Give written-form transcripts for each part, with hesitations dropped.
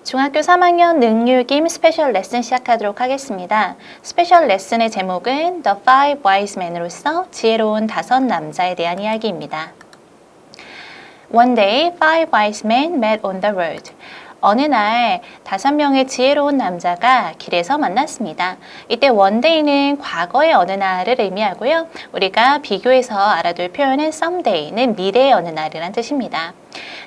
중학교 3학년 능률김 스페셜 레슨 시작하도록 하겠습니다. 스페셜 레슨의 제목은 The Five Wise Men으로서 지혜로운 5 남자에 대한 이야기입니다. One day, 5 wise men met on the road. 어느 날 5명의 지혜로운 남자가 길에서 만났습니다. 이때 one day는 과거의 어느 날을 의미하고요. 우리가 비교해서 알아둘 표현은 someday는 미래의 어느 날이란 뜻입니다.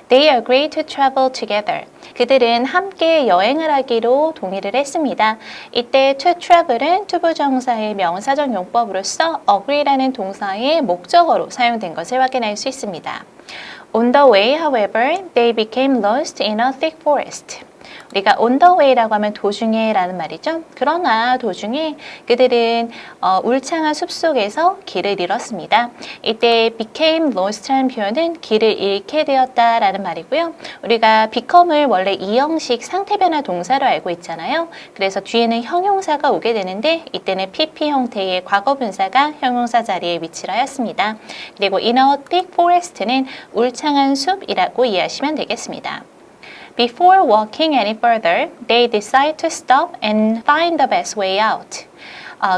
They agreed to travel together. 그들은 함께 여행을 하기로 동의를 했습니다. 이때 to travel은 투부정사의 명사적 용법으로서 agree라는 동사의 목적어로 사용된 것을 확인할 수 있습니다. On the way, however, they became lost in a thick forest. 우리가 on the way라고 하면 도중에 라는 말이죠. 그러나 도중에 그들은 울창한 숲속에서 길을 잃었습니다. 이때 became lost라는 표현은 길을 잃게 되었다 라는 말이고요. 우리가 become을 원래 이형식 상태변화 동사로 알고 있잖아요. 그래서 뒤에는 형용사가 오게 되는데 이때는 PP 형태의 과거분사가 형용사 자리에 위치를 하였습니다. 그리고 in a thick forest는 울창한 숲이라고 이해하시면 되겠습니다. Before walking any further, they decide to stop and find the best way out.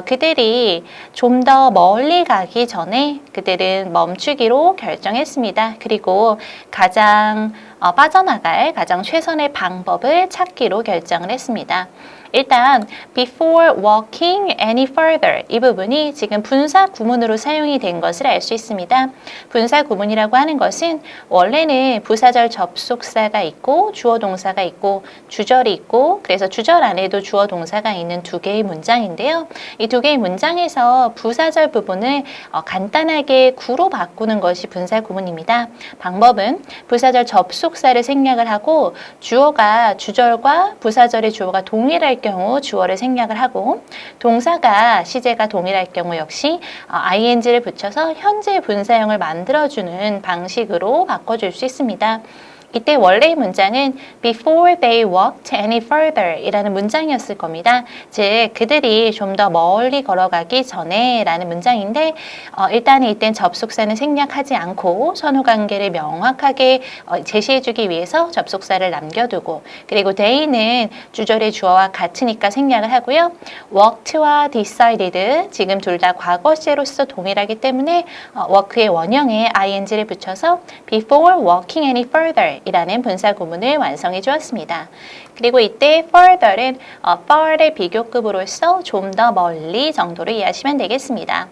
그들이 좀 더 멀리 가기 전에 그들은 멈추기로 결정했습니다. 그리고 빠져나갈 가장 최선의 방법을 찾기로 결정을 했습니다. 일단 before walking any further 이 부분이 지금 분사 구문으로 사용이 된 것을 알 수 있습니다. 분사 구문이라고 하는 것은 원래는 부사절 접속사가 있고 주어 동사가 있고 주절이 있고 그래서 주절 안에도 주어 동사가 있는 2개의 문장인데요. 이 2개의 문장에서 부사절 부분을 간단하게 구로 바꾸는 것이 분사 구문입니다. 방법은 부사절 접속사를 생략을 하고 주어가 주절과 부사절의 주어가 동일할 경우 주어를 생략을 하고 동사가 시제가 동일할 경우 역시 ing를 붙여서 현재 분사형을 만들어주는 방식으로 바꿔줄 수 있습니다. 이때 원래의 문장은 before they walked any further 이라는 문장이었을 겁니다. 즉 그들이 좀 더 멀리 걸어가기 전에 라는 문장인데 일단 이땐 접속사는 생략하지 않고 선후관계를 명확하게 제시해주기 위해서 접속사를 남겨두고 그리고 they는 주절의 주어와 같으니까 생략을 하고요. walked와 decided 지금 둘 다 과거 시제로서 동일하기 때문에 work의 원형에 ing를 붙여서 before walking any further 이라는 분사 구문을 완성해 주었습니다. 그리고 이때 further는 far의 비교급으로서 좀 더 멀리 정도로 이해하시면 되겠습니다.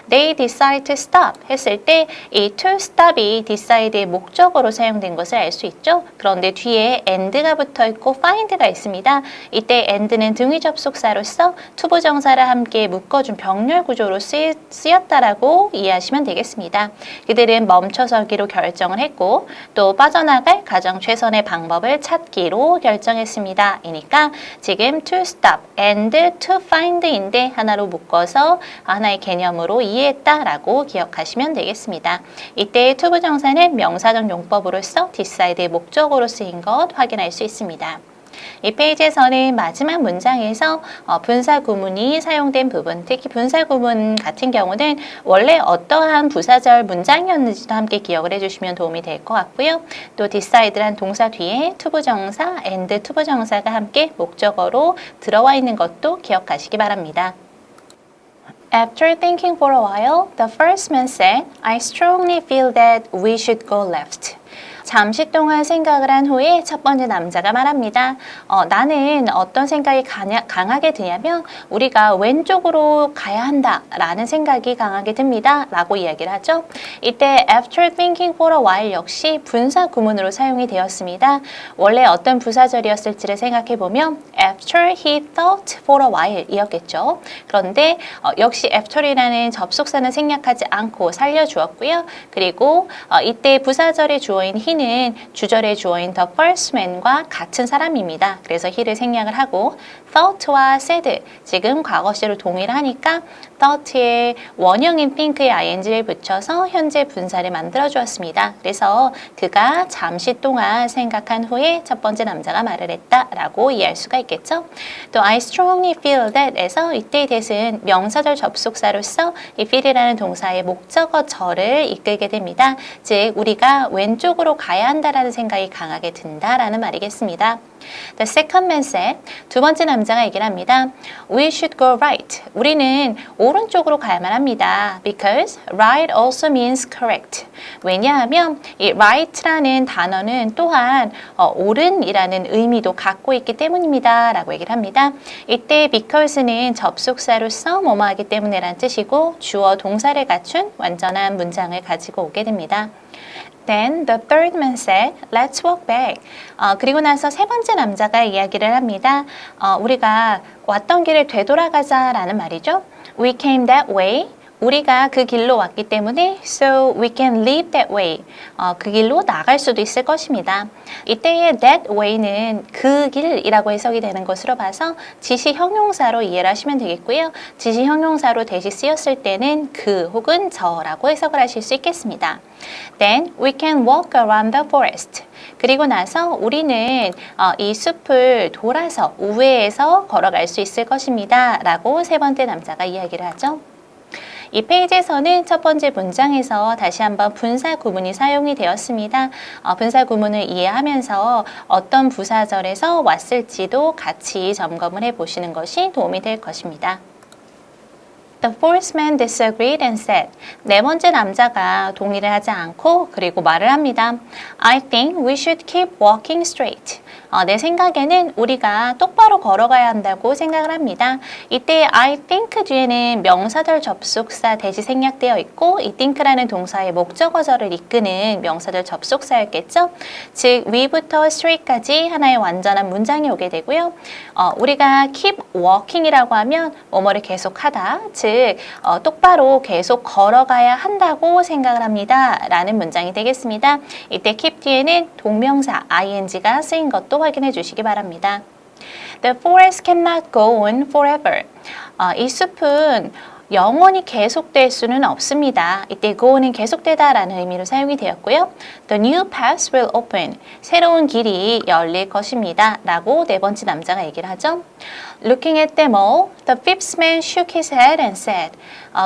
They decide to stop 했을 때 이 to stop이 decide의 목적어로 사용된 것을 알 수 있죠. 그런데 뒤에 and가 붙어 있고 find가 있습니다. 이때 and는 등위 접속사로서 투부정사를 함께 묶어준 병렬 구조로 쓰였다라고 이해하시면 되겠습니다. 그들은 멈춰서기로 결정을 했고 또 빠져나갈 가장 최선의 방법을 찾기로 결정했습니다. 이니까 지금 to stop and to find인데 하나로 묶어서 하나의 개념으로 이해했다라고 기억하시면 되겠습니다. 이때 투부정사는 명사적 용법으로서 decide의 목적으로 쓰인 것 확인할 수 있습니다. 이 페이지에서는 마지막 문장에서 분사 구문이 사용된 부분, 특히 분사 구문 같은 경우는 원래 어떠한 부사절 문장이었는지도 함께 기억을 해주시면 도움이 될 것 같고요. 또 decide란 동사 뒤에 투부정사, and 투부정사가 함께 목적어로 들어와 있는 것도 기억하시기 바랍니다. After thinking for a while, the first man said, I strongly feel that we should go left. 잠시 동안 생각을 한 후에 첫 번째 남자가 말합니다. 나는 어떤 생각이 강하게 드냐면 우리가 왼쪽으로 가야 한다라는 생각이 강하게 듭니다. 라고 이야기를 하죠. 이때 after thinking for a while 역시 분사 구문으로 사용이 되었습니다. 원래 어떤 부사절이었을지를 생각해보면 after he thought for a while 이었겠죠. 그런데 역시 after이라는 접속사는 생략하지 않고 살려주었고요. 그리고 이때 부사절의 주어인 he 는 주절의 주어인 the first man과 같은 사람입니다. 그래서 he를 생략을 하고 thought와 said 지금 과거시로 동일하니까 thought의 원형인 think의 ing를 붙여서 현재 분사를 만들어 주었습니다. 그래서 그가 잠시 동안 생각한 후에 첫 번째 남자가 말을 했다라고 이해할 수가 있겠죠. 또 I strongly feel that에서 이때의 that은 명사절 접속사로서 이 feel이라는 동사의 목적어 절을 이끌게 됩니다. 즉 우리가 왼쪽으로 가야 한다라는 생각이 강하게 든다라는 말이겠습니다. The second man said, 두 번째 남자가 얘기를 합니다. We should go right. 우리는 오른쪽으로 가야만 합니다. Because right also means correct. 왜냐하면 이 right라는 단어는 또한 옳은이라는 의미도 갖고 있기 때문입니다. 라고 얘기를 합니다. 이때 because는 접속사로서 뭐뭐하기 때문에란 뜻이고 주어 동사를 갖춘 완전한 문장을 가지고 오게 됩니다. Then the third man said, let's walk back. 그리고 나서 세 번째 남자가 이야기를 합니다. 우리가 왔던 길을 되돌아가자라는 말이죠. We came that way. 우리가 그 길로 왔기 때문에 so we can leave that way. 그 길로 나갈 수도 있을 것입니다. 이때의 that way는 그 길이라고 해석이 되는 것으로 봐서 지시 형용사로 이해를 하시면 되겠고요. 지시 형용사로 대시 쓰였을 때는 그 혹은 저라고 해석을 하실 수 있겠습니다. Then we can walk around the forest. 그리고 나서 우리는 이 숲을 돌아서 우회해서 걸어갈 수 있을 것입니다. 라고 세 번째 남자가 이야기를 하죠. 이 페이지에서는 첫 번째 문장에서 다시 한번 분사 구문이 사용이 되었습니다. 분사 구문을 이해하면서 어떤 부사절에서 왔을지도 같이 점검을 해보시는 것이 도움이 될 것입니다. The fourth man disagreed and said, 네 번째 남자가 동의를 하지 않고 그리고 말을 합니다. I think we should keep walking straight. 내 생각에는 우리가 똑바로 걸어가야 한다고 생각을 합니다. 이때 I think 뒤에는 명사절 접속사 대시 생략되어 있고 이 think라는 동사의 목적어절을 이끄는 명사절 접속사였겠죠. 즉 we부터 straight까지 하나의 완전한 문장이 오게 되고요. 우리가 keep walking이라고 하면 뭐뭐를 계속하다, 즉 똑바로 계속 걸어가야 한다고 생각을 합니다. 라는 문장이 되겠습니다. 이때 keep 뒤에는 동명사 ing가 쓰인 것도 확인해 주시기 바랍니다. The forest cannot go on forever. 이 숲은 영원히 계속될 수는 없습니다. 이때 go는 계속되다라는 의미로 사용이 되었고요. The new path will open. 새로운 길이 열릴 것입니다. 라고 네 번째 남자가 얘기를 하죠. Looking at them all, the fifth man shook his head and said,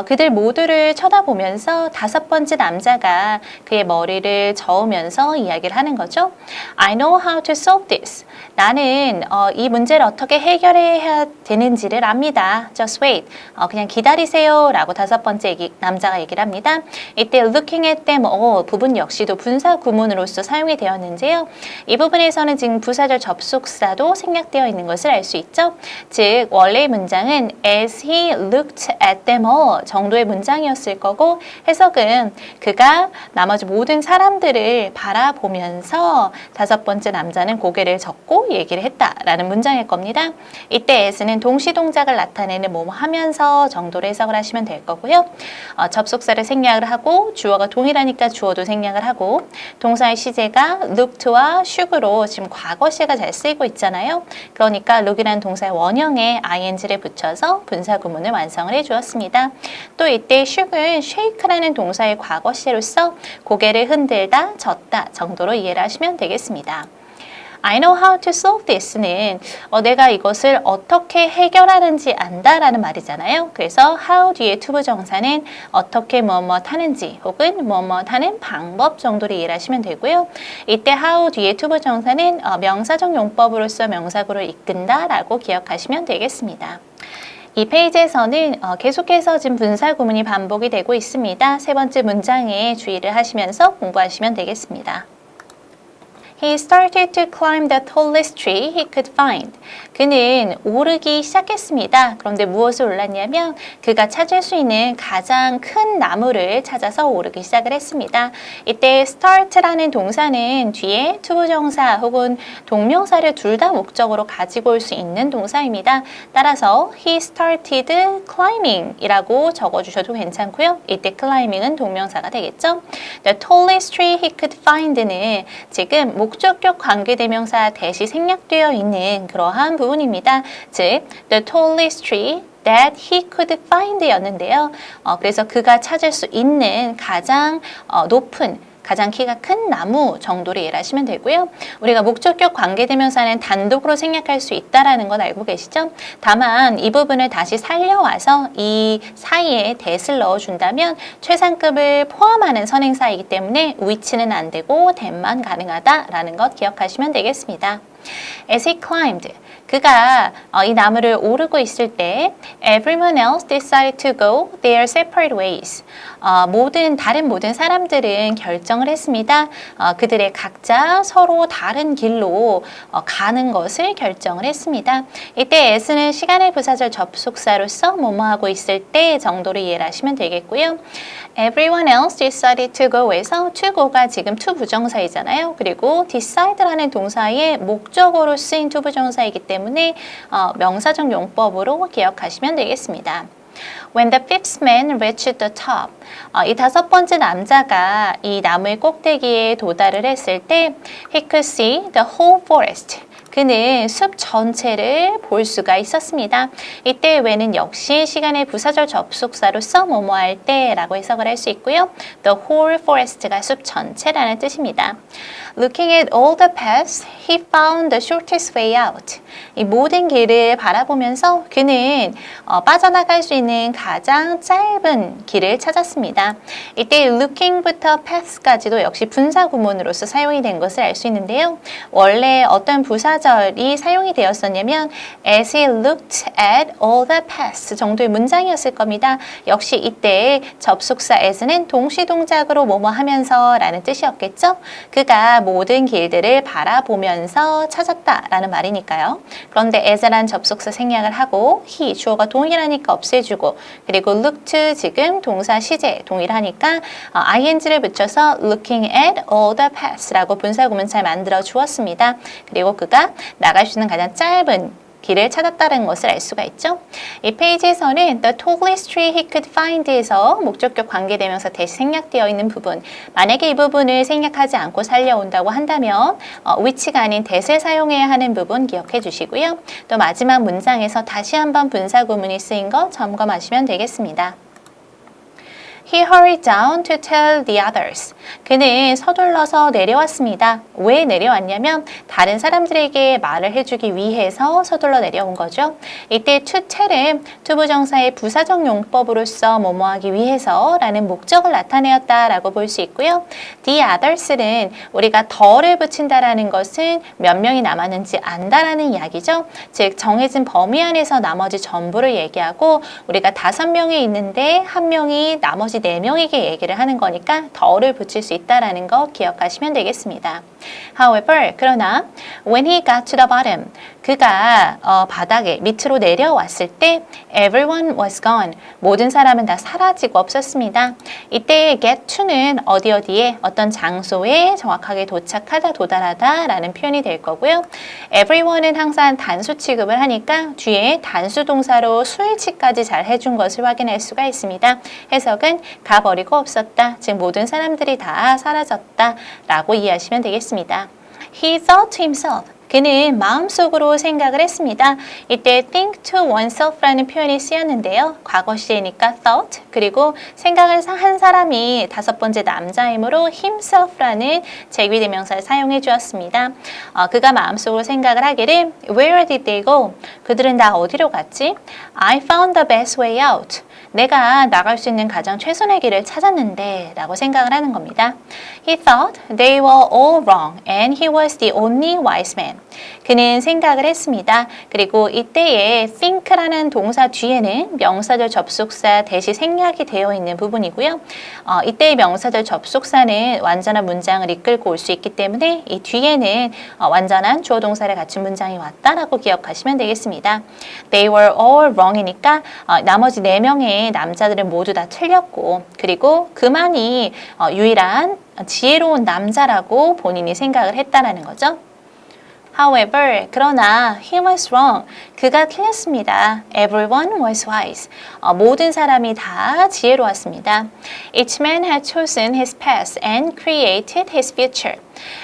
그들 모두를 쳐다보면서 다섯 번째 남자가 그의 머리를 저으면서 이야기를 하는 거죠. I know how to solve this. 나는 이 문제를 어떻게 해결해야 되는지를 압니다. Just wait. 그냥 기다리세요. 라고 다섯 번째 남자가 얘기를 합니다. 이때 looking at them all 부분 역시도 분사 구문으로서 사용이 되었는데요. 이 부분에서는 지금 부사절 접속사도 생략되어 있는 것을 알 수 있죠. 즉 원래의 문장은 as he looked at them all 정도의 문장이었을 거고 해석은 그가 나머지 모든 사람들을 바라보면서 다섯 번째 남자는 고개를 젓고 얘기를 했다라는 문장일 겁니다. 이때 as는 동시 동작을 나타내는 뭐뭐 하면서 정도로 해석을 하시면 될 거고요. 접속사를 생략을 하고 주어가 동일하니까 주어도 생략을 하고 동사의 시제가 looked와 should로 지금 과거시가 잘 쓰이고 있잖아요. 그러니까 look이라는 동사의 원형에 ing를 붙여서 분사 구문을 완성을 해주었습니다. 또 이때 shook은 shake라는 동사의 과거시로서 고개를 흔들다, 젓다 정도로 이해를 하시면 되겠습니다. I know how to solve this는 내가 이것을 어떻게 해결하는지 안다라는 말이잖아요. 그래서 how 뒤에 투부정사는 어떻게 뭐뭐 하는지 혹은 뭐뭐 하는 방법 정도로 이해를 하시면 되고요. 이때 how 뒤에 투부정사는 명사적 용법으로서 명사구를 이끈다라고 기억하시면 되겠습니다. 이 페이지에서는 계속해서 지금 분사 구문이 반복이 되고 있습니다. 세 번째 문장에 주의를 하시면서 공부하시면 되겠습니다. He started to climb the tallest tree he could find. 그는 오르기 시작했습니다. 그런데 무엇을 올랐냐면 그가 찾을 수 있는 가장 큰 나무를 찾아서 오르기 시작을 했습니다. 이때 start라는 동사는 뒤에 투부정사 혹은 동명사를 둘 다 목적으로 가지고 올 수 있는 동사입니다. 따라서 he started climbing 이라고 적어주셔도 괜찮고요. 이때 climbing은 동명사가 되겠죠. The tallest tree he could find는 지금 목적격 관계대명사 대시 생략되어 있는 그러한 부분입니다. 즉, the tallest tree that he could find 였는데요. 그래서 그가 찾을 수 있는 가장 높은 가장 키가 큰 나무 정도로 이해를 하시면 되고요. 우리가 목적격 관계대명사는 단독으로 생략할 수 있다는 건 알고 계시죠? 다만 이 부분을 다시 살려와서 이 사이에 that을 넣어준다면 최상급을 포함하는 선행사이기 때문에 which는 안 되고 that만 가능하다라는 것 기억하시면 되겠습니다. As he climbed, 그가 이 나무를 오르고 있을 때 everyone else decided to go their separate ways. 다른 모든 사람들은 결정을 했습니다. 그들의 각자 서로 다른 길로 가는 것을 결정을 했습니다. 이때 as는 시간의 부사절 접속사로서 뭐뭐하고 있을 때 정도로 이해를 하시면 되겠고요. Everyone else decided to go에서 to go가 지금 to 부정사이잖아요. 그리고 decide라는 동사의 목적어로 쓰인 to 부정사이기 때문에 명사적 용법으로 기억하시면 되겠습니다. When the fifth man reached the top, 이 다섯 번째 남자가 이 나무의 꼭대기에 도달을 했을 때 he could see the whole forest. 그는 숲 전체를 볼 수가 있었습니다. 이때 when은 역시 시간의 부사절 접속사로서 뭐뭐 할 때라고 해석을 할 수 있고요. The whole forest가 숲 전체라는 뜻입니다. Looking at all the paths, he found the shortest way out. 이 모든 길을 바라보면서 그는 빠져나갈 수 있는 가장 짧은 길을 찾았습니다. 이때 looking부터 path까지도 역시 분사 구문으로서 사용이 된 것을 알 수 있는데요. 원래 어떤 부사절이 사용이 되었었냐면 as he looked at all the paths 정도의 문장이었을 겁니다. 역시 이때 접속사 as는 동시 동작으로 뭐뭐 하면서 라는 뜻이었겠죠. 그가 모든 길들을 바라보면서 찾았다라는 말이니까요. 그런데 as란 접속사 생략을 하고 he 주어가 동일하니까 없애주고 그리고 looked 지금 동사 시제 동일하니까 ing를 붙여서 looking at all the paths라고 분사구문잘 만들어 주었습니다. 그리고 그가 나갈 수 있는 가장 짧은 길을 찾았다는 것을 알 수가 있죠. 이 페이지에서는 the tallest tree he could find에서 목적격 관계대명사 대시 생략되어 있는 부분 만약에 이 부분을 생략하지 않고 살려온다고 한다면 which가 아닌 that을 사용해야 하는 부분 기억해 주시고요. 또 마지막 문장에서 다시 한번 분사구문이 쓰인 거 점검하시면 되겠습니다. He hurried down to tell the others. 그는 서둘러서 내려왔습니다. 왜 내려왔냐면 다른 사람들에게 말을 해주기 위해서 서둘러 내려온 거죠. 이때 to tell은 투부정사의 부사적 용법으로서 뭐뭐하기 위해서라는 목적을 나타내었다라고 볼 수 있고요. The others는 우리가 더를 붙인다라는 것은 몇 명이 남았는지 안다라는 이야기죠. 즉 정해진 범위 안에서 나머지 전부를 얘기하고 우리가 5명이 있는데 1명이 나머지 4명에게 얘기를 하는 거니까 더를 붙일 수 있다는 거 기억하시면 되겠습니다. However, 그러나 when he got to the bottom, 그가 바닥에 밑으로 내려왔을 때 everyone was gone. 모든 사람은 다 사라지고 없었습니다. 이때 get to는 어디에 어떤 장소에 정확하게 도착하다, 도달하다 라는 표현이 될 거고요. everyone은 항상 단수 취급을 하니까 뒤에 단수 동사로 수일치까지 잘 해준 것을 확인할 수가 있습니다. 해석은 가버리고 없었다. 즉 모든 사람들이 다 사라졌다 라고 이해하시면 되겠습니다. He thought to himself. 그는 마음속으로 생각을 했습니다. 이때 think to oneself라는 표현이 쓰였는데요. 과거 시제니까 thought 그리고 생각을 한 사람이 5번째 남자이므로 himself라는 제귀대명사를 사용해 주었습니다. 그가 마음속으로 생각을 하기를 Where did they go? 그들은 다 어디로 갔지? I found the best way out. 내가 나갈 수 있는 가장 최선의 길을 찾았는데 라고 생각을 하는 겁니다. He thought they were all wrong and he was the only wise man. 그는 생각을 했습니다. 그리고 이때에 think라는 동사 뒤에는 명사절 접속사 대시 생략이 되어 있는 부분이고요. 이때의 명사절 접속사는 완전한 문장을 이끌고 올 수 있기 때문에 이 뒤에는 완전한 주어 동사를 갖춘 문장이 왔다라고 기억하시면 되겠습니다. They were all wrong이니까 나머지 4명의 남자들은 모두 다 틀렸고 그리고 그만이 유일한 지혜로운 남자라고 본인이 생각을 했다라는 거죠. However, 그러나 he was wrong. 그가 틀렸습니다. Everyone was wise. 모든 사람이 다 지혜로웠습니다. Each man had chosen his path and created his future.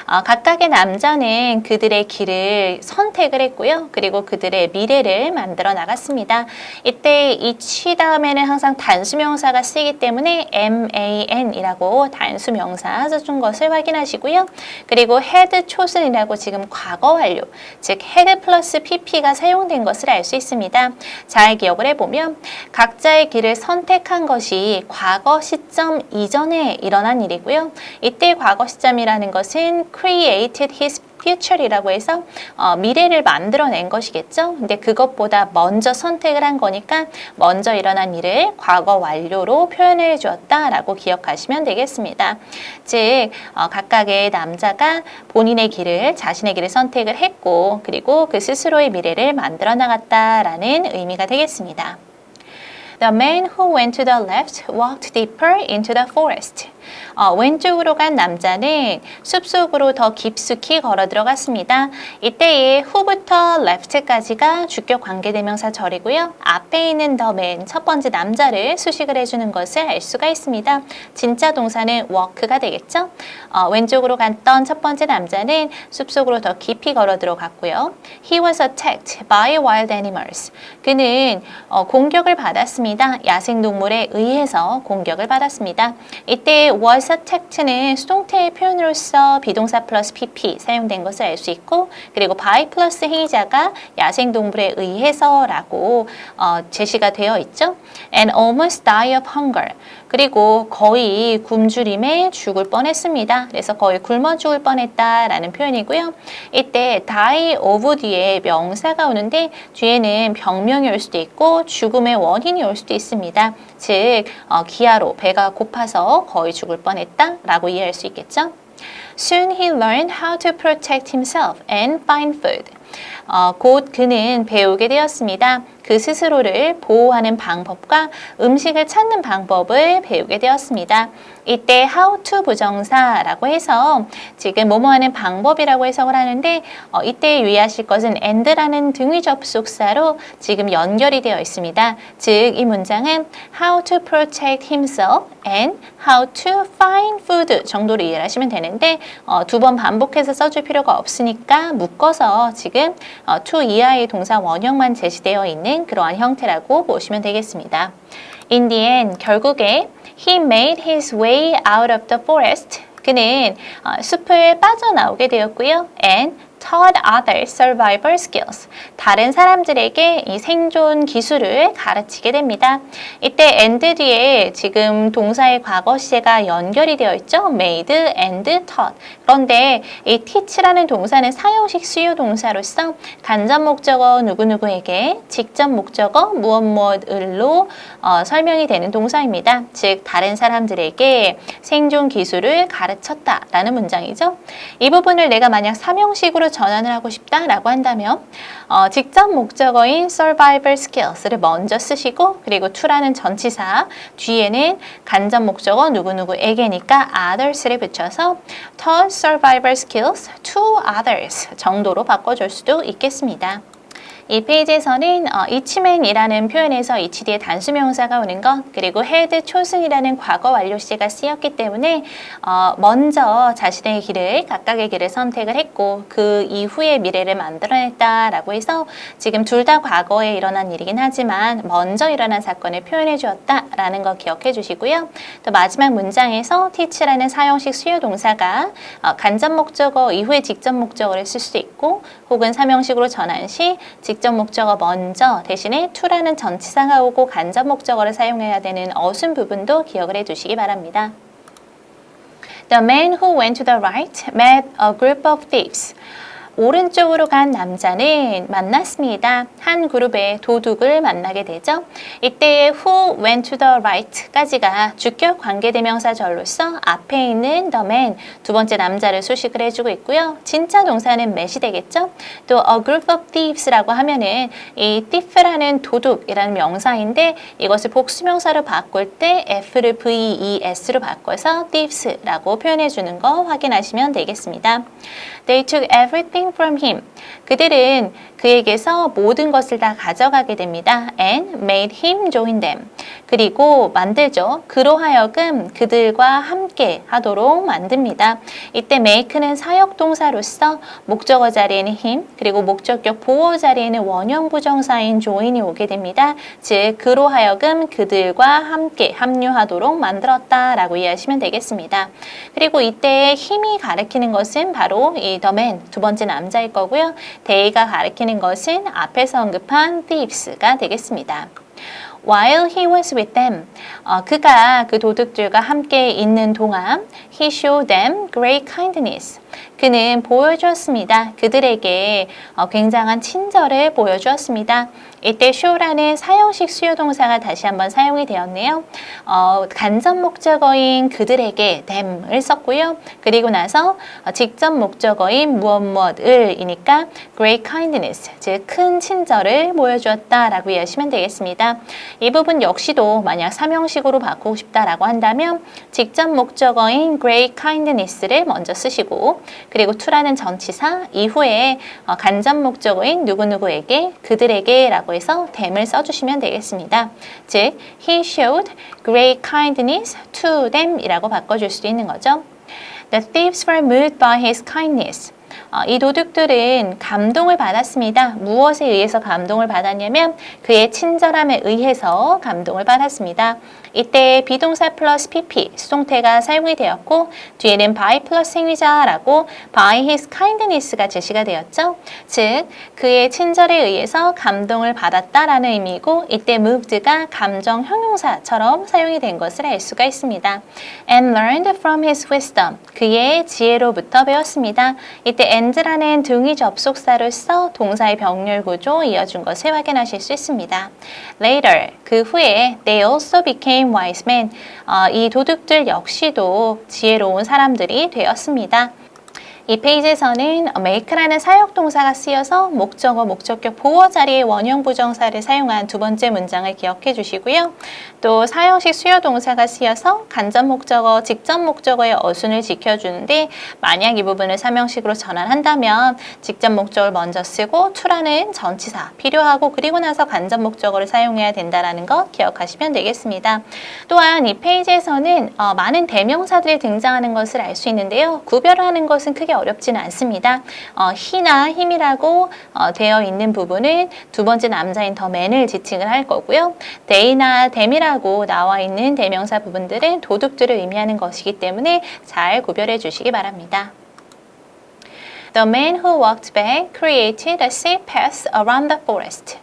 각각의 남자는 그들의 길을 선택을 했고요. 그리고 그들의 미래를 만들어 나갔습니다. 이때 each 다음에는 항상 단수명사가 쓰이기 때문에 man이라고 단수명사 써준 것을 확인하시고요. 그리고 had chosen이라고 지금 과거 완료, 즉 had 플러스 pp가 사용된 것을 알 수 있습니다. 잘 기억을 해보면 각자의 길을 선택한 것이 과거 시점 이전에 일어난 일이고요. 이때 과거 시점이라는 것은 created his future이라고 해서 미래를 만들어낸 것이겠죠. 근데 그것보다 먼저 선택을 한 거니까 먼저 일어난 일을 과거 완료로 표현해 주었다라고 기억하시면 되겠습니다. 즉 각각의 남자가 본인의 길을, 자신의 길을 선택을 했고 그리고 그 스스로의 미래를 만들어 나갔다라는 의미가 되겠습니다. The man who went to the left walked deeper into the forest. 왼쪽으로 간 남자는 숲속으로 더 깊숙이 걸어 들어갔습니다. 이때의 who부터 left까지가 주격 관계대명사 절이고요. 앞에 있는 the man, 첫 번째 남자를 수식을 해주는 것을 알 수가 있습니다. 진짜 동사는 walk가 되겠죠. 왼쪽으로 갔던 첫 번째 남자는 숲속으로 더 깊이 걸어 들어갔고요. He was attacked by wild animals. 그는 공격을 받았습니다. 야생동물에 의해서 공격을 받았습니다. 이때 was attacked는 수동태의 표현으로서 비동사 플러스 pp 사용된 것을 알 수 있고 그리고 by 플러스 행위자가 야생동물에 의해서라고 제시가 되어 있죠. And almost die of hunger. 그리고 거의 굶주림에 죽을 뻔했습니다. 그래서 거의 굶어 죽을 뻔했다라는 표현이고요. 이때 die of 뒤에 명사가 오는데 뒤에는 병명이 올 수도 있고 죽음의 원인이 올 수도 있습니다. 즉 기아로 배가 고파서 거의 죽을 뻔했다라고 이해할 수 있겠죠. Soon he learned how to protect himself and find food. 곧 그는 배우게 되었습니다. 그 스스로를 보호하는 방법과 음식을 찾는 방법을 배우게 되었습니다. 이때 how to 부정사라고 해서 지금 뭐뭐 하는 방법이라고 해석을 하는데 이때 유의하실 것은 and라는 등위 접속사로 지금 연결이 되어 있습니다. 즉 이 문장은 how to protect himself and how to find food 정도로 이해를 하시면 되는데 두 번 반복해서 써줄 필요가 없으니까 묶어서 지금 to 이하의 동사 원형만 제시되어 있는 그러한 형태라고 보시면 되겠습니다. In the end, 결국에 he made his way out of the forest. 그는 숲을 빠져나오게 되었고요. And taught others survival skills. 다른 사람들에게 이 생존 기술을 가르치게 됩니다. 이때 and 뒤에 지금 동사의 과거 시제가 연결이 되어 있죠. made and taught. 그런데 이 teach라는 동사는 사형식 수요 동사로서 간접 목적어 누구누구에게, 직접 목적어 무엇무엇을로 설명이 되는 동사입니다. 즉 다른 사람들에게 생존 기술을 가르쳤다라는 문장이죠. 이 부분을 내가 만약 삼형식으로 전환을 하고 싶다라고 한다면 직접 목적어인 survival skills를 먼저 쓰시고 그리고 to라는 전치사 뒤에는 간접 목적어 누구누구에게니까 others를 붙여서 taught survival skills to others 정도로 바꿔줄 수도 있겠습니다. 이 페이지에서는 each man이라는 표현에서 each 뒤에 단수명사가 오는 것 그리고 had chosen이라는 과거 완료 시제가 쓰였기 때문에 먼저 자신의 길을 각각의 길을 선택을 했고 그 이후의 미래를 만들어냈다라고 해서 지금 둘 다 과거에 일어난 일이긴 하지만 먼저 일어난 사건을 표현해 주었다라는 거 기억해 주시고요. 또 마지막 문장에서 teach라는 사형식 수요 동사가 간접 목적어 이후에 직접 목적어를 쓸 수도 있고 혹은 삼형식으로 전환 시 직접 목적어 먼저 대신에 to라는 전치사가 오고 간접 목적어를 사용해야 되는 어순 부분도 기억을 해두시기 바랍니다. The man who went to the right met a group of thieves. 오른쪽으로 간 남자는 만났습니다. 한 그룹의 도둑을 만나게 되죠. 이때의 who went to the right까지가 주격 관계대명사절로서 앞에 있는 the man, 두 번째 남자를 수식을 해주고 있고요. 진짜 동사는 met이 되겠죠. 또 a group of thieves라고 하면은 이 thief라는 도둑이라는 명사인데 이것을 복수명사로 바꿀 때 f를 ves로 바꿔서 thieves라고 표현해 주는 거 확인하시면 되겠습니다. They took everything from him. 그들은 그에게서 모든 것을 다 가져가게 됩니다. And made him join them. 그리고 만들죠. 그로 하여금 그들과 함께 하도록 만듭니다. 이때 make는 사역 동사로서 목적어 자리에는 him, 그리고 목적격 보호 자리에는 원형 부정사인 join이 오게 됩니다. 즉 그로 하여금 그들과 함께 합류하도록 만들었다라고 이해하시면 되겠습니다. 그리고 이때 힘이 가리키는 것은 바로 이 the man, 두 번째 남자일 거고요. they가 가리키는 것은 앞에서 언급한 thieves가 되겠습니다. While he was with them, 그가 그 도둑들과 함께 있는 동안 he showed them great kindness. 그는 보여주었습니다. 그들에게 굉장한 친절을 보여주었습니다. 이때 show라는 사형식 수요동사가 다시 한번 사용이 되었네요. 간접 목적어인 그들에게 them을 썼고요. 그리고 나서 직접 목적어인 무엇을 이니까 great kindness, 즉 큰 친절을 보여주었다라고 이해하시면 되겠습니다. 이 부분 역시도 만약 삼형식으로 바꾸고 싶다라고 한다면 직접 목적어인 great kindness를 먼저 쓰시고 그리고 to라는 전치사 이후에 간접 목적어인 누구누구에게 그들에게 라고 해서 them을 써주시면 되겠습니다. 즉 he showed great kindness to them 이라고 바꿔줄 수도 있는 거죠. The thieves were moved by his kindness. 이 도둑들은 감동을 받았습니다. 무엇에 의해서 감동을 받았냐면 그의 친절함에 의해서 감동을 받았습니다. 이때 비동사 플러스 pp, 수동태가 사용이 되었고 뒤에는 by 플러스 행위자라고 by his kindness가 제시가 되었죠. 즉, 그의 친절에 의해서 감동을 받았다라는 의미고 이때 moved가 감정 형용사처럼 사용이 된 것을 알 수가 있습니다. And learned from his wisdom, 그의 지혜로부터 배웠습니다. 이때 and라는 등위 접속사로서 동사의 병렬 구조 이어준 것을 확인하실 수 있습니다. Later, 그 후에 they also became wise men. 이 도둑들 역시도 지혜로운 사람들이 되었습니다. 이 페이지에서는 make라는 사역동사가 쓰여서 목적어, 목적격 보호 자리에 원형 부정사를 사용한 두 번째 문장을 기억해 주시고요. 또 사형식 수요동사가 쓰여서 간접 목적어, 직접 목적어의 어순을 지켜주는데 만약 이 부분을 삼형식으로 전환한다면 직접 목적어를 먼저 쓰고 to라는 전치사 필요하고 그리고 나서 간접 목적어를 사용해야 된다는 것 기억하시면 되겠습니다. 또한 이 페이지에서는 많은 대명사들이 등장하는 것을 알 수 있는데요. 구별하는 것은 크게 어렵지는 않습니다. he나 him이라고 되어 있는 부분은 두 번째 남자인 the man을 지칭을 할 거고요. they나 them이라고 나와 있는 대명사 부분들은 도둑들을 의미하는 것이기 때문에 잘 구별해 주시기 바랍니다. The man who walked back created a safe path around the forest.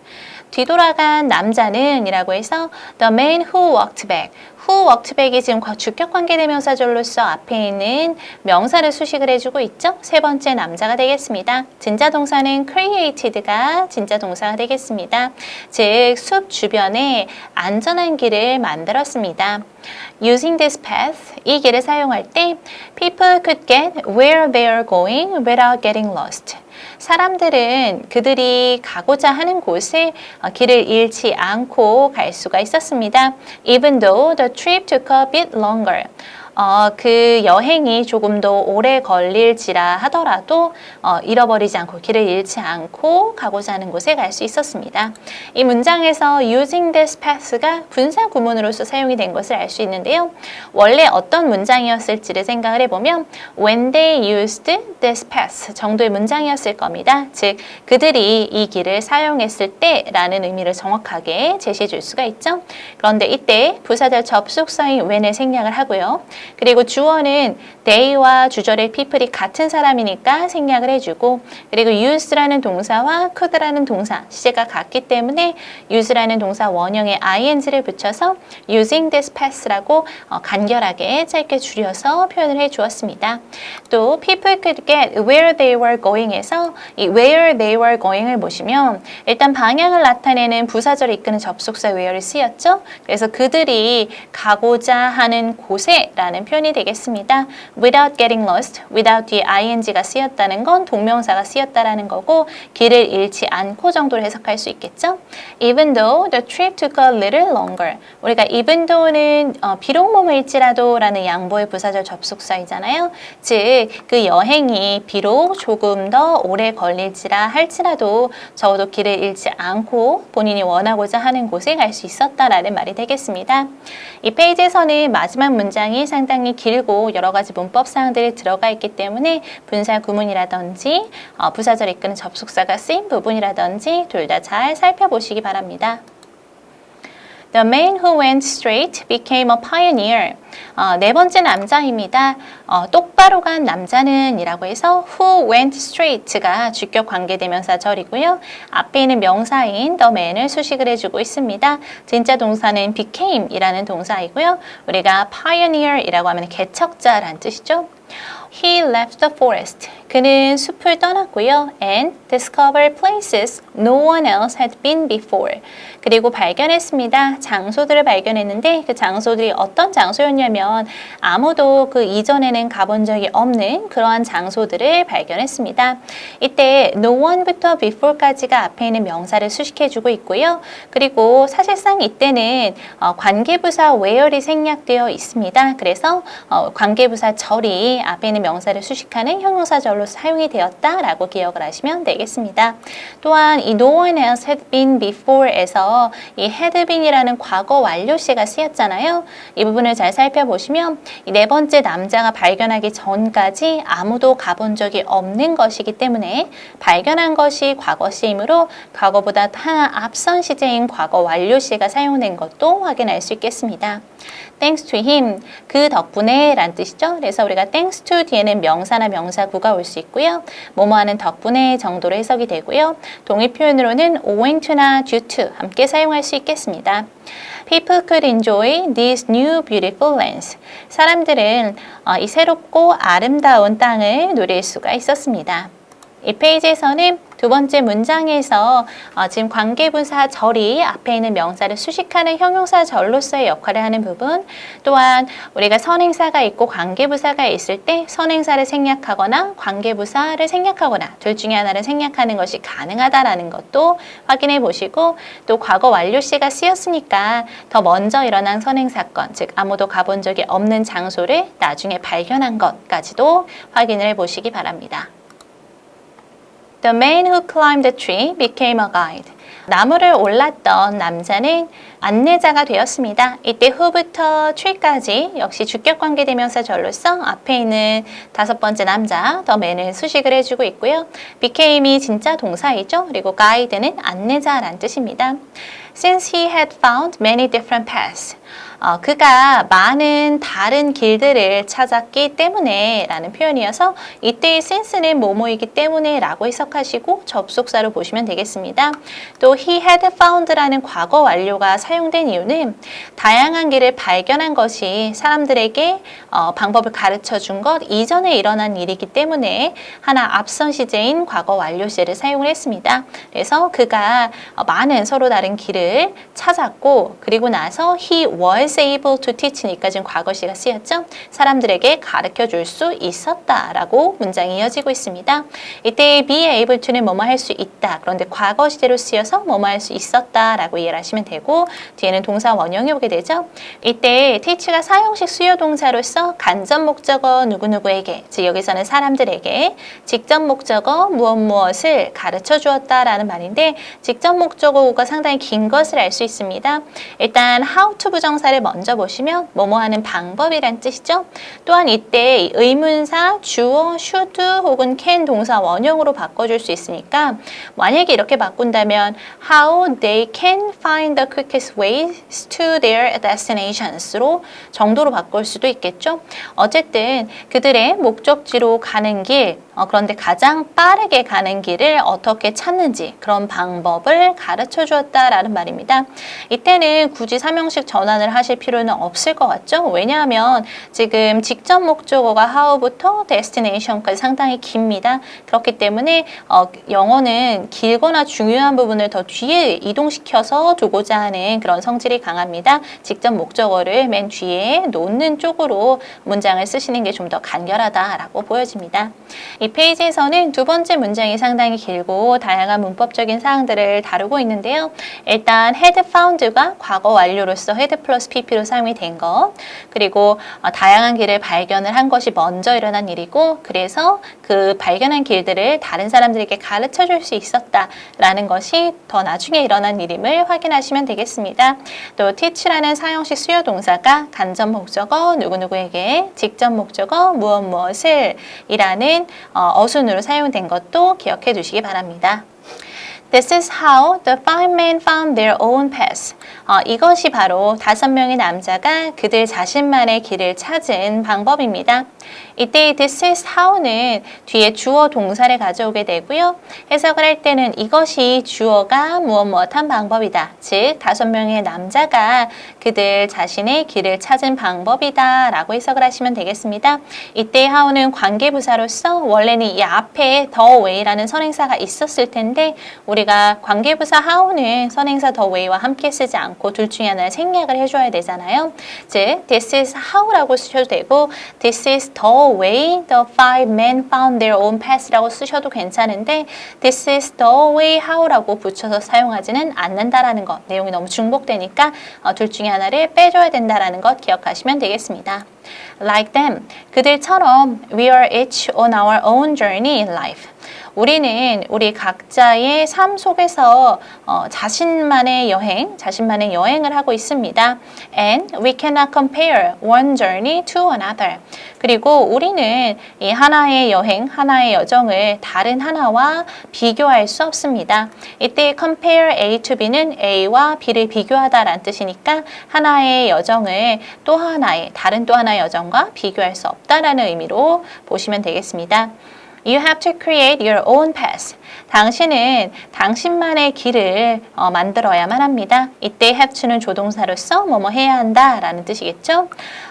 뒤돌아간 남자는 이라고 해서 the man who walked back. who walked back이 지금 주격관계대명사절로서 앞에 있는 명사를 수식을 해주고 있죠. 세 번째 남자가 되겠습니다. 진자동사는 created가 진자동사가 되겠습니다. 즉, 숲 주변에 안전한 길을 만들었습니다. Using this path, 이 길을 사용할 때 people could get where they are going without getting lost. 사람들은 그들이 가고자 하는 곳에 길을 잃지 않고 갈 수가 있었습니다. Even though the trip took a bit longer. 그 여행이 조금 더 오래 걸릴지라 하더라도 잃어버리지 않고 길을 잃지 않고 가고자 하는 곳에 갈 수 있었습니다. 이 문장에서 using this path가 분사 구문으로서 사용이 된 것을 알 수 있는데요. 원래 어떤 문장이었을지를 생각을 해보면 when they used this path 정도의 문장이었을 겁니다. 즉, 그들이 이 길을 사용했을 때라는 의미를 정확하게 제시해 줄 수가 있죠. 그런데 이때 부사절 접속사인 when을 생략을 하고요. 그리고 주어는 they와 주절의 people이 같은 사람이니까 생략을 해주고 그리고 use라는 동사와 could라는 동사 시제가 같기 때문에 use라는 동사 원형에 ing를 붙여서 using this path라고 간결하게 짧게 줄여서 표현을 해주었습니다. 또 people could get where they were going에서 이 where they were going을 보시면 일단 방향을 나타내는 부사절을 이끄는 접속사 where를 쓰였죠. 그래서 그들이 가고자 하는 곳에 라는 라는 표현이 되겠습니다. without getting lost, without 뒤에 ing가 쓰였다는 건 동명사가 쓰였다라는 거고 길을 잃지 않고 정도로 해석할 수 있겠죠. Even though the trip took a little longer. 우리가 even though는 비록 뭐뭐일지라도 라는 양보의 부사절 접속사이잖아요. 즉, 그 여행이 비록 조금 더 오래 걸릴지라 할지라도 적어도 길을 잃지 않고 본인이 원하고자 하는 곳에 갈 수 있었다라는 말이 되겠습니다. 이 페이지에서는 마지막 문장이 상당히 길고 여러 가지 문법 사항들이 들어가 있기 때문에 분사 구문이라든지 부사절 이끄는 접속사가 쓰인 부분이라든지 둘 다 잘 살펴보시기 바랍니다. The man who went straight became a pioneer. 네 번째 남자입니다. 똑바로 간 남자는 이라고 해서 who went straight가 주격 관계대명사절이고요. 앞에 있는 명사인 the man을 수식을 해주고 있습니다. 진짜 동사는 became 이라는 동사이고요. 우리가 pioneer 이라고 하면 개척자란 뜻이죠. He left the forest. 그는 숲을 떠났고요. And discovered places no one else had been before. 그리고 발견했습니다. 장소들을 발견했는데 그 장소들이 어떤 장소였냐면 아무도 그 이전에는 가본 적이 없는 그러한 장소들을 발견했습니다. 이때 no one부터 before까지가 앞에 있는 명사를 수식해주고 있고요. 그리고 사실상 이때는 관계부사 where이 생략되어 있습니다. 그래서 관계부사 절이 앞에 있는 명사를 수식하는 형용사절로 사용이 되었다라고 기억을 하시면 되겠습니다. 또한 이 no one else had been before에서 이 had been이라는 과거 완료시가 쓰였잖아요. 이 부분을 잘 살펴보시면 이 네 번째 남자가 발견하기 전까지 아무도 가본 적이 없는 것이기 때문에 발견한 것이 과거시이므로 과거보다 하나 앞선 시제인 과거 완료시가 사용된 것도 확인할 수 있겠습니다. Thanks to him, 그 덕분에 란 뜻이죠. 그래서 우리가 thanks to 뒤에는 명사나 명사구가 올 수 있고요. 뭐뭐하는 덕분에 정도로 해석이 되고요. 동의 표현으로는 owing to나 due to 함께 사용할 수 있겠습니다. People could enjoy these new beautiful lands. 사람들은 이 새롭고 아름다운 땅을 누릴 수가 있었습니다. 이 페이지에서는 두 번째 문장에서 지금 관계부사 절이 앞에 있는 명사를 수식하는 형용사 절로서의 역할을 하는 부분, 또한 우리가 선행사가 있고 관계부사가 있을 때 선행사를 생략하거나 관계부사를 생략하거나 둘 중에 하나를 생략하는 것이 가능하다라는 것도 확인해 보시고, 또 과거 완료시가 쓰였으니까 더 먼저 일어난 선행사건, 즉 아무도 가본 적이 없는 장소를 나중에 발견한 것까지도 확인을 해 보시기 바랍니다. The man who climbed the tree became a guide. 나무를 올랐던 남자는 안내자가 되었습니다. 이때 who부터 tree까지 역시 주격관계대명사 절로서 앞에 있는 다섯 번째 남자 the man을 수식을 해주고 있고요. became이 진짜 동사이죠. 그리고 guide는 안내자란 뜻입니다. Since he had found many different paths. 그가 많은 다른 길들을 찾았기 때문에 라는 표현이어서 이때의 since는 뭐뭐이기 때문에 라고 해석하시고 접속사로 보시면 되겠습니다. 또 he had found라는 과거 완료가 사용된 이유는 다양한 길을 발견한 것이 사람들에게 방법을 가르쳐 준 것 이전에 일어난 일이기 때문에 하나 앞선 시제인 과거 완료시를 사용을 했습니다. 그래서 그가 많은 서로 다른 길을 찾았고 그리고 나서 he was able to teach니까 지금 과거시가 쓰였죠. 사람들에게 가르쳐 줄 수 있었다라고 문장이 이어지고 있습니다. 이때 be able to는 뭐뭐 할 수 있다. 그런데 과거 시제로 쓰여서 뭐뭐 할 수 있었다라고 이해를 하시면 되고 뒤에는 동사 원형이 오게 되죠. 이때 teach가 사용식 수요 동사로서 간접 목적어 누구누구에게, 즉 여기서는 사람들에게 직접 목적어 무엇무엇을 가르쳐 주었다라는 말인데 직접 목적어가 상당히 긴 것을 알 수 있습니다. 일단 how to 부정사를 먼저 보시면 뭐뭐 하는 방법이란 뜻이죠. 또한 이때 의문사 주어 should 혹은 can 동사 원형으로 바꿔줄 수 있으니까 만약에 이렇게 바꾼다면 how they can find the quickest ways to their destinations로 정도로 바꿀 수도 있겠죠. 어쨌든 그들의 목적지로 가는 길 그런데 가장 빠르게 가는 길을 어떻게 찾는지 그런 방법을 가르쳐 주었다라는 말입니다. 이때는 굳이 삼형식 전환을 하실 필요는 없을 것 같죠? 왜냐하면 지금 직접 목적어가 how부터 destination까지 상당히 깁니다. 그렇기 때문에 영어는 길거나 중요한 부분을 더 뒤에 이동시켜서 두고자 하는 그런 성질이 강합니다. 직접 목적어를 맨 뒤에 놓는 쪽으로 문장을 쓰시는 게 좀 더 간결하다라고 보여집니다. 이 페이지에서는 두 번째 문장이 상당히 길고 다양한 문법적인 사항들을 다루고 있는데요. 일단 had found가 과거 완료로서 had 플러스 pp로 사용이 된 것, 그리고 다양한 길을 발견을 한 것이 먼저 일어난 일이고 그래서 그 발견한 길들을 다른 사람들에게 가르쳐 줄 수 있었다라는 것이 더 나중에 일어난 일임을 확인하시면 되겠습니다. 또 teach라는 사형식 수요 동사가 간접 목적어 누구누구에게, 직접 목적어 무엇 무엇을 이라는 어순으로 사용된 것도 기억해 두시기 바랍니다. This is how the five men found their own path. 이것이 바로 5명의 남자가 그들 자신만의 길을 찾은 방법입니다. 이때 this is how는 뒤에 주어 동사를 가져오게 되고요. 해석을 할 때는 이것이 주어가 무엇무엇한 방법이다. 즉 5명의 남자가 그들 자신의 길을 찾은 방법이다 라고 해석을 하시면 되겠습니다. 이때 how는 관계부사로서 원래는 이 앞에 the way라는 선행사가 있었을 텐데 우리가 관계부사 how는 선행사 the way와 함께 쓰지 않고 둘 중에 하나를 생략을 해줘야 되잖아요. 즉 this is how라고 쓰셔도 되고 this is the way the five men found their own path라고 쓰셔도 괜찮은데 this is the way how라고 붙여서 사용하지는 않는다라는 것. 내용이 너무 중복되니까 둘 중에 하나를 빼줘야 된다라는 것 기억하시면 되겠습니다. Like them, 그들처럼 we are each on our own journey in life. 우리는 우리 각자의 삶 속에서 자신만의 여행을 하고 있습니다. And we cannot compare one journey to another. 그리고 우리는 이 하나의 여행, 하나의 여정을 다른 하나와 비교할 수 없습니다. 이때 compare A to B는 A와 B를 비교하다라는 뜻이니까 하나의 여정을 다른 또 하나의 여정과 비교할 수 없다라는 의미로 보시면 되겠습니다. You have to create your own path. 당신은 당신만의 길을 만들어야만 합니다. 이때 have to는 조동사로서 뭐뭐 해야 한다라는 뜻이겠죠.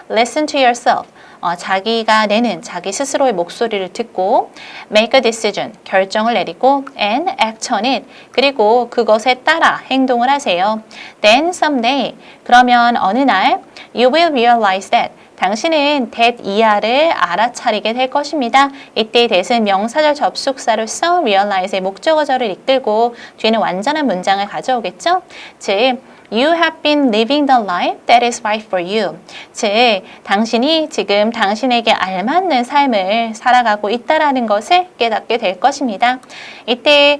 Listen to yourself. 자기가 내는 자기 스스로의 목소리를 듣고 make a decision, 결정을 내리고 and act on it, 그리고 그것에 따라 행동을 하세요. Then someday, 그러면 어느 날 you will realize that, 당신은 that 이하를 알아차리게 될 것입니다. 이때 that은 명사절 접속사로서 realize의 목적어절을 이끌고 뒤에는 완전한 문장을 가져오겠죠. 즉 You have been living the life that is right for you. 즉, 당신이 지금 당신에게 알맞는 삶을 살아가고 있다라는 것을 깨닫게 될 것입니다. 이때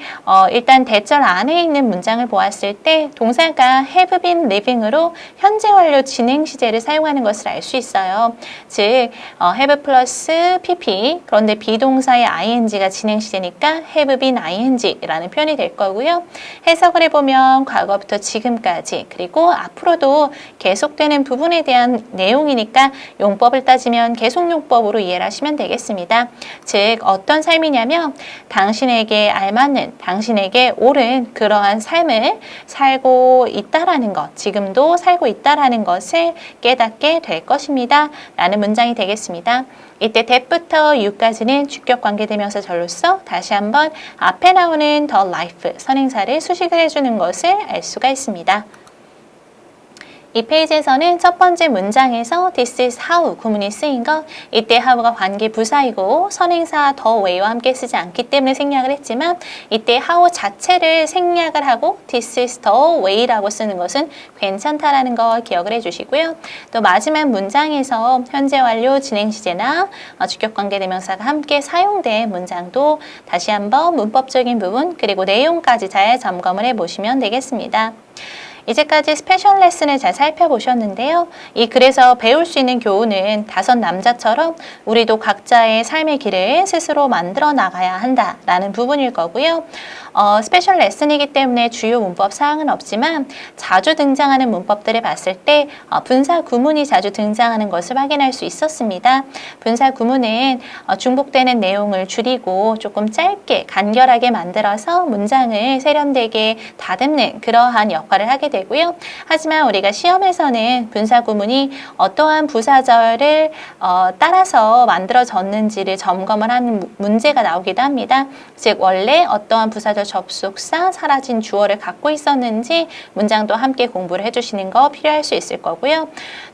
일단 대절 안에 있는 문장을 보았을 때 동사가 have been living으로 현재 완료 진행 시제를 사용하는 것을 알 수 있어요. 즉, have 플러스 pp, 그런데 비동사의 ing가 진행 시제니까 have been ing라는 표현이 될 거고요. 해석을 해보면 과거부터 지금까지 그리고 앞으로도 계속되는 부분에 대한 내용이니까 용법을 따지면 계속용법으로 이해를 하시면 되겠습니다. 즉 어떤 삶이냐면 당신에게 알맞는, 당신에게 옳은 그러한 삶을 살고 있다라는 것, 지금도 살고 있다라는 것을 깨닫게 될 것입니다. 라는 문장이 되겠습니다. 이때 that부터 you까지는 주격 관계대명사 절로서 다시 한번 앞에 나오는 the life, 선행사를 수식을 해주는 것을 알 수가 있습니다. 이 페이지에서는 첫 번째 문장에서 this is how 구문이 쓰인 것, 이때 how가 관계 부사이고 선행사 the way와 함께 쓰지 않기 때문에 생략을 했지만 이때 how 자체를 생략을 하고 this is the way라고 쓰는 것은 괜찮다라는 거 기억을 해주시고요. 또 마지막 문장에서 현재 완료 진행 시제나 주격 관계 대명사가 함께 사용된 문장도 다시 한번 문법적인 부분 그리고 내용까지 잘 점검을 해보시면 되겠습니다. 이제까지 스페셜 레슨을 잘 살펴보셨는데요. 이 글에서 배울 수 있는 교훈은 5 남자처럼 우리도 각자의 삶의 길을 스스로 만들어 나가야 한다라는 부분일 거고요. 스페셜 레슨이기 때문에 주요 문법 사항은 없지만 자주 등장하는 문법들을 봤을 때 분사 구문이 자주 등장하는 것을 확인할 수 있었습니다. 분사 구문은 중복되는 내용을 줄이고 조금 짧게 간결하게 만들어서 문장을 세련되게 다듬는 그러한 역할을 하게 되고요. 하지만 우리가 시험에서는 분사 구문이 어떠한 부사절을 따라서 만들어졌는지를 점검을 하는 문제가 나오기도 합니다. 즉 원래 어떠한 부사절 접속사, 사라진 주어를 갖고 있었는지 문장도 함께 공부를 해주시는 거 필요할 수 있을 거고요.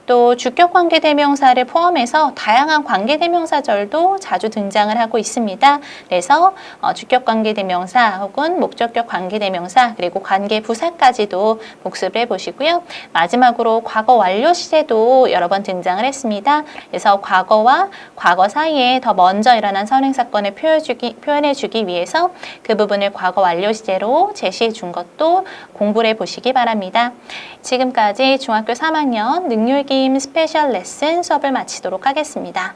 또 주격 관계대명사를 포함해서 다양한 관계대명사절도 자주 등장을 하고 있습니다. 그래서 주격 관계대명사 혹은 목적격 관계대명사 그리고 관계부사까지도 복습을 해보시고요. 마지막으로 과거 완료 시제도 여러 번 등장을 했습니다. 그래서 과거와 과거 사이에 더 먼저 일어난 선행사건을 표현해주기 위해서 그 부분을 과거 완료 시제로 제시해 준 것도 공부를 해보시기 바랍니다. 지금까지 중학교 3학년 능률기임 스페셜 레슨 수업을 마치도록 하겠습니다.